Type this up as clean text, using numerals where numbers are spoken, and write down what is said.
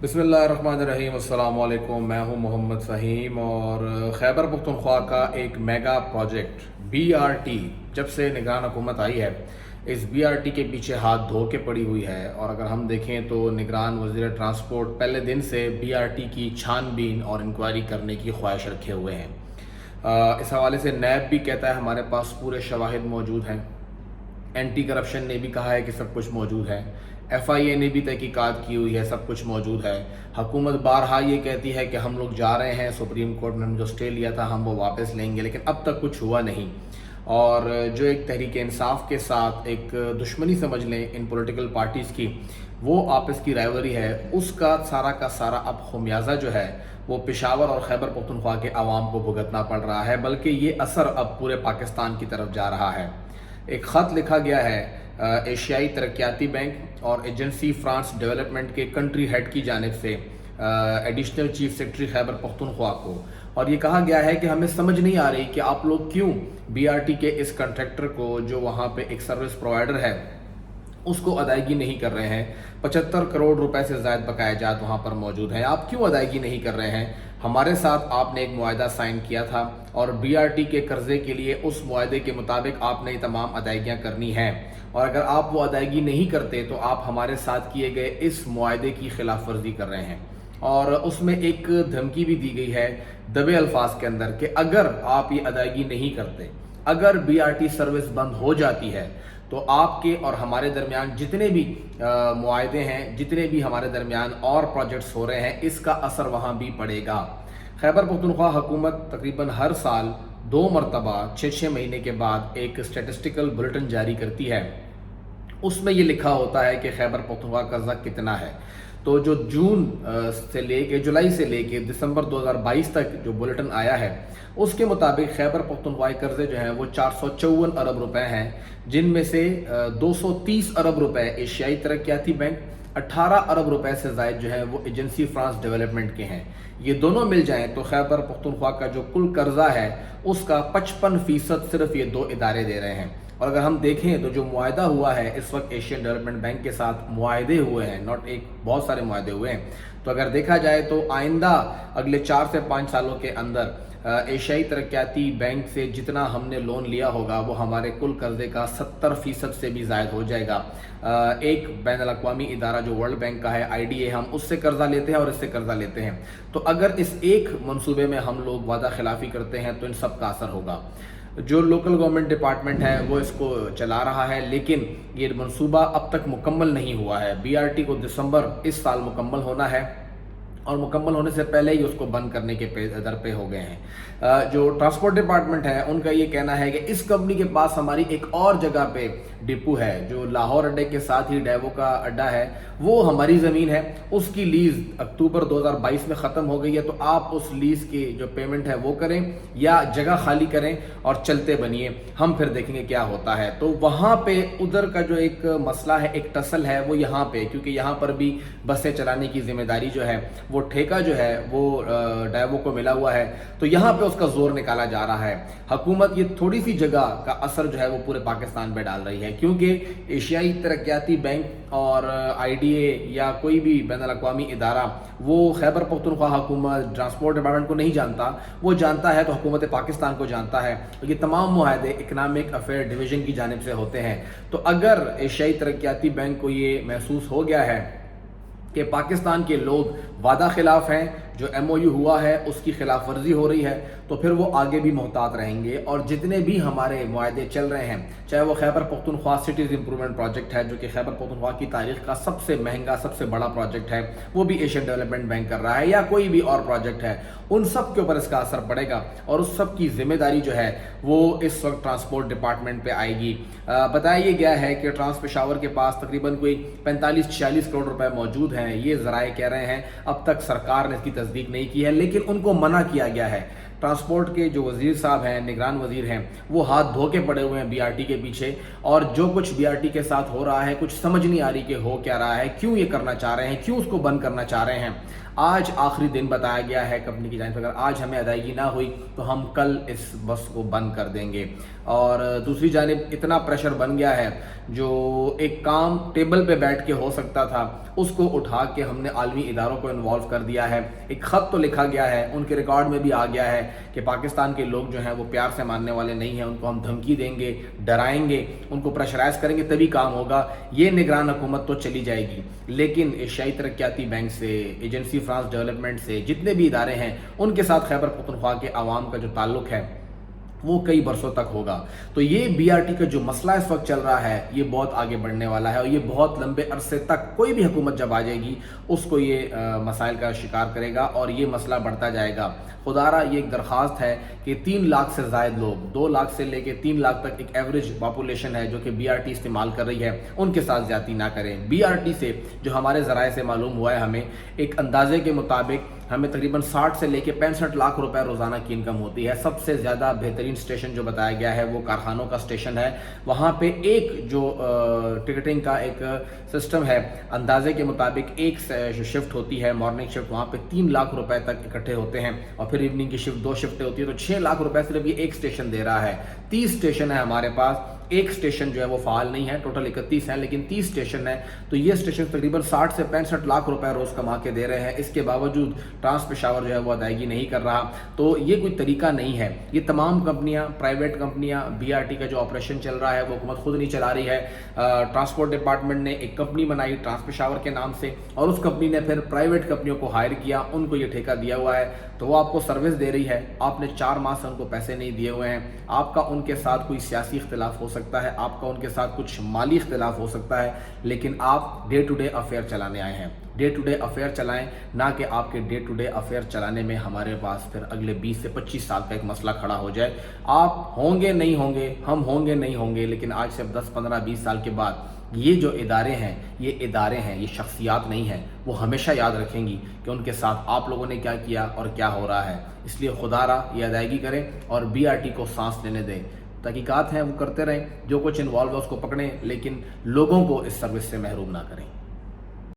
बिस्मिल्लाहिर्रहमानिर्रहीम। अस्सलाम वालेकुम। मैं हूं मोहम्मद फ़हीम और खैबर पख्तूनख्वा का एक मेगा प्रोजेक्ट BRT जब से निगरान हुकूमत आई है, इस BRT के पीछे हाथ धो के पड़ी हुई है। और अगर हम देखें तो निगरान वज़ीर ट्रांसपोर्ट पहले दिन से BRT की छानबीन और इंक्वायरी करने की ख्वाहिश रखे हुए हैं। इस हवाले से नैब भी कहता है हमारे पास पूरे शवाहिद मौजूद हैं। एंटी करप्शन ने भी कहा है कि सब कुछ मौजूद है। FIA ने भी तहकीकात की हुई है, सब कुछ मौजूद है। हुकूमत बारहा ये कहती है कि हम लोग जा रहे हैं, सुप्रीम कोर्ट में हम जो स्टे लिया था हम वो वापस लेंगे, लेकिन अब तक कुछ हुआ नहीं। और जो एक तहरीक इंसाफ के साथ एक दुश्मनी समझ लें इन पॉलिटिकल पार्टीज़ की, वो आपस की राइवरी है, उसका सारा का सारा अब खमियाजा जो है वो पेशावर और खैबर पख्तूनख्वा के आवाम को भुगतना पड़ रहा है, बल्कि ये असर अब पूरे पाकिस्तान की तरफ जा रहा है। एक ख़त लिखा गया है एशियाई तरक्याती बैंक और एजेंसी फ्रांस डेवलपमेंट के कंट्री हेड की जानिब से additional chief secretary Khyber Pakhtunkhwa को, और ये कहा गया है कि हमें समझ नहीं आ रही कि आप लोग क्यों BRT के इस कंट्रैक्टर को, जो वहाँ पे एक सर्विस प्रोवाइडर है, उसको अदायगी नहीं कर रहे हैं। 75 करोड़ रुपए से ज़ायद बकायाजात वहाँ पर मौजूद हैं, आप क्यों अदायगी नहीं कर रहे हैं? हमारे साथ आपने एक मुआहदा साइन किया था और BRT के कर्जे के लिए उस मुआहदे के मुताबिक आपने तमाम अदायगियाँ करनी हैं, और अगर आप वो अदायगी नहीं करते तो आप हमारे साथ किए गए इस मुआहदे की खिलाफ वर्जी कर रहे हैं। और उसमें एक धमकी भी दी गई है दबे अल्फाज के अंदर कि अगर आप ये अदायगी नहीं करते, अगर BRT सर्विस बंद हो जाती है तो आपके और हमारे दरमियान जितने भी मुआहदे हैं, जितने भी हमारे दरमियान और प्रोजेक्ट्स हो रहे हैं, इसका असर वहाँ भी पड़ेगा। खैबर पख्तूनख्वा हुकूमत तकरीबन हर साल 2 मरतबा 6-6 महीने के बाद एक स्टेटिस्टिकल बुलेटिन जारी करती है। उसमें ये लिखा होता है कि खैबर पख्तूनख्वा का कर्जा कितना है। तो जो जुलाई से लेके दिसंबर 2022 तक जो बुलेटिन आया है, उसके मुताबिक खैबर पख्तूनख्वा के कर्जे जो हैं वो 454 अरब रुपए हैं, जिनमें से 230 अरब रुपए एशियाई तरक्याती बैंक, 18 अरब रुपए से ज़ायद जो है वो एजेंसी फ्रांस डेवलपमेंट के हैं। ये दोनों मिल जाएं तो खैबर पख्तूनख्वा का जो कुल कर्जा है उसका 55% सिर्फ ये 2 इदारे दे रहे हैं। और अगर हम देखें तो जो मुआहदा हुआ है इस वक्त एशियन डेवलपमेंट बैंक के साथ मुआहदे हुए हैं, नॉट एक, बहुत सारे मुआहदे हुए हैं। तो अगर देखा जाए तो आइंदा अगले 4 से 5 सालों के अंदर एशियाई तरक्याती बैंक से जितना हमने लोन लिया होगा वो हमारे कुल कर्जे का 70% से भी ज़ायद हो जाएगा। एक बैनुल अक़वामी इदारा जो वर्ल्ड बैंक का है IDA, हम उससे कर्जा लेते हैं और इससे कर्जा लेते हैं। तो अगर इस एक मंसूबे में हम लोग वादा खिलाफी करते हैं तो इन सब का असर होगा। जो लोकल गवर्नमेंट डिपार्टमेंट है वो इसको चला रहा है, लेकिन ये मंसूबा अब तक मुकम्मल नहीं हुआ है। BRT को दिसंबर इस साल मुकम्मल होना है और मुकम्मल होने से पहले ही उसको बंद करने के दर पे हो गए हैं। जो ट्रांसपोर्ट डिपार्टमेंट है उनका ये कहना है कि इस कंपनी के पास हमारी एक और जगह पे डिपो है, जो लाहौर अड्डे के साथ ही डैवो का अड्डा है, वो हमारी ज़मीन है, उसकी लीज़ अक्टूबर 2022 में ख़त्म हो गई है। तो आप उस लीज़ की जो पेमेंट है वो करें या जगह खाली करें और चलते बनिए, हम फिर देखेंगे क्या होता है। तो वहाँ पे उधर का जो एक मसला है, एक टसल है, वो यहाँ पे, क्योंकि यहाँ पर भी बसें चलाने की जिम्मेदारी जो है वो ठेका जो है वो डैवो को मिला हुआ है, तो यहाँ पे उसका जोर निकाला जा रहा है। हुकूमत ये थोड़ी सी जगह का असर जो है वो पूरे पाकिस्तान पे डाल रही है, क्योंकि एशियाई तरक्याती बैंक और IDA या कोई भी बैनुल अक़वामी इदारा वो खैबर पख्तूनख्वा हुकूमत ट्रांसपोर्ट डिपार्टमेंट को नहीं जानता, वो जानता है तो हुकूमत पाकिस्तान को जानता है। तो ये तमाम मुआहदे इकनॉमिक अफेयर डिवीज़न की जानिब से होते हैं। तो अगर एशियाई तरक्याती बैंक को ये महसूस हो गया है कि पाकिस्तान के लोग वादा खिलाफ हैं, जो MOU हुआ है उसकी खिलाफ वर्जी हो रही है, तो फिर वो आगे भी मोहतात रहेंगे। और जितने भी हमारे मुआहदे चल रहे हैं, चाहे वो Khyber Pakhtunkhwa cities improvement project है, जो कि खैबर पख्तूनख्वा की तारीख का सबसे महंगा, सबसे बड़ा प्रोजेक्ट है, वो भी एशियन डेवलपमेंट बैंक कर रहा है, या कोई भी और प्रोजेक्ट है, उन सब के ऊपर इसका असर पड़ेगा और उस सब की जिम्मेदारी जो है वो इस वक्त ट्रांसपोर्ट डिपार्टमेंट पे आएगी। बताया गया है कि ट्रांस पेशावर के पास तकरीबन कोई 45-46 करोड़ रुपए मौजूद हैं, ये ज़राए कह रहे हैं। अब तक सरकार ने इसकी तस्दीक नहीं की है, लेकिन उनको मना किया गया है ट्रांसपोर्ट के जो वज़ीर साहब हैं, निगरान वज़ीर हैं, वो हाथ धो के पड़े हुए हैं बीआरटी के पीछे, और जो कुछ बीआरटी के साथ हो रहा है कुछ समझ नहीं आ रही कि हो क्या रहा है, क्यों ये करना चाह रहे हैं, क्यों उसको बंद करना चाह रहे हैं। आज आखिरी दिन बताया गया है कंपनी की जानिब से, अगर आज हमें अदायगी ना हुई तो हम कल इस बस को बंद कर देंगे। और दूसरी जानिब इतना प्रेशर बन गया है, जो एक काम टेबल पे बैठ के हो सकता था उसको उठा के हमने आलमी इदारों को इन्वॉल्व कर दिया है। एक ख़त तो लिखा गया है, उनके रिकॉर्ड में भी आ गया है कि पाकिस्तान के लोग जो हैं वो प्यार से मानने वाले नहीं हैं, उनको हम धमकी देंगे, डराएंगे, उनको प्रेशराइज करेंगे तभी काम होगा। ये निगरान हुकूमत तो चली जाएगी, लेकिन एशियाई तरक्याती बैंक से, एजेंसी फ्रांस डेवलपमेंट से, जितने भी इदारे हैं उनके साथ खैबर पख्तूनख्वा के अवाम का जो ताल्लुक है वो कई बरसों तक होगा। तो ये बीआरटी का जो मसला इस वक्त चल रहा है ये बहुत आगे बढ़ने वाला है, और ये बहुत लंबे अरसे तक कोई भी हुकूमत जब आ जाएगी उसको ये मसाइल का शिकार करेगा और ये मसला बढ़ता जाएगा। खुदारा ये एक दरख्वास्त है कि 3 लाख से ज़ायद लोग, 2 लाख से लेके 3 लाख तक एक एवरेज पॉपुलेशन है जो कि बीआरटी इस्तेमाल कर रही है, उनके साथ ज़्यादती ना करें। बीआरटी से जो हमारे ज़राए से मालूम हुआ है, हमें एक अंदाजे के मुताबिक हमें तकरीबन 60 से लेके 65 लाख रुपए रोज़ाना की इनकम होती है। सबसे ज़्यादा बेहतरीन स्टेशन जो बताया गया है वो कारखानों का स्टेशन है। वहाँ पे एक जो टिकटिंग का एक सिस्टम है, अंदाजे के मुताबिक एक शिफ्ट होती है मॉर्निंग शिफ्ट, वहाँ पे 3 लाख रुपए तक इकट्ठे होते हैं, और फिर इवनिंग की शिफ्ट 2 शिफ्टें होती है, तो 6 लाख रुपए सिर्फ ये एक स्टेशन दे रहा है। 30 स्टेशन है हमारे पास, एक स्टेशन जो है वो फ़ाल नहीं है, टोटल 31 है, लेकिन 30 स्टेशन है। तो ये स्टेशन तकरीबन 60 से 65 लाख रुपए रोज़ कमा के दे रहे हैं। इसके बावजूद ट्रांस पेशावर जो है वो अदायगी नहीं कर रहा। तो ये कोई तरीका नहीं है। ये तमाम कंपनियां, प्राइवेट कंपनियां, बीआरटी का जो ऑपरेशन चल रहा है वो हुकूमत खुद नहीं चला रही है। ट्रांसपोर्ट डिपार्टमेंट ने एक कंपनी बनाई ट्रांस पेशावर के नाम से, और उस कंपनी ने फिर प्राइवेट कंपनियों को हायर किया, उनको ये ठेका दिया हुआ है, तो वो आपको सर्विस दे रही है। आपने 4 माह से उनको पैसे नहीं दिए हुए हैं। आपका उनके साथ कोई सियासी इख्तिलाफ हो सकता है, आपका उनके साथ कुछ माली इख्तिलाफ हो सकता है, लेकिन आप डे टू डे अफेयर चलाने आए हैं। डे टू डे अफेयर चलाएं, ना कि आपके डे टू डे अफेयर चलाने में हमारे पास फिर अगले 20 से 25 साल का एक मसला खड़ा हो जाए। आप होंगे नहीं होंगे, हम होंगे नहीं होंगे, लेकिन आज से 10, 15, 20 साल के बाद ये जो इदारे हैं, ये शख्सियात नहीं हैं, वो हमेशा याद रखेंगी कि उनके साथ आप लोगों ने क्या किया और क्या हो रहा है। इसलिए खुदारा ये अदायगी करें और बीआरटी को सांस लेने दें। तहकीकात हैं वो करते रहें, जो कुछ इन्वॉल्व है उसको पकड़ें, लेकिन लोगों को इस सर्विस से महरूम ना करें।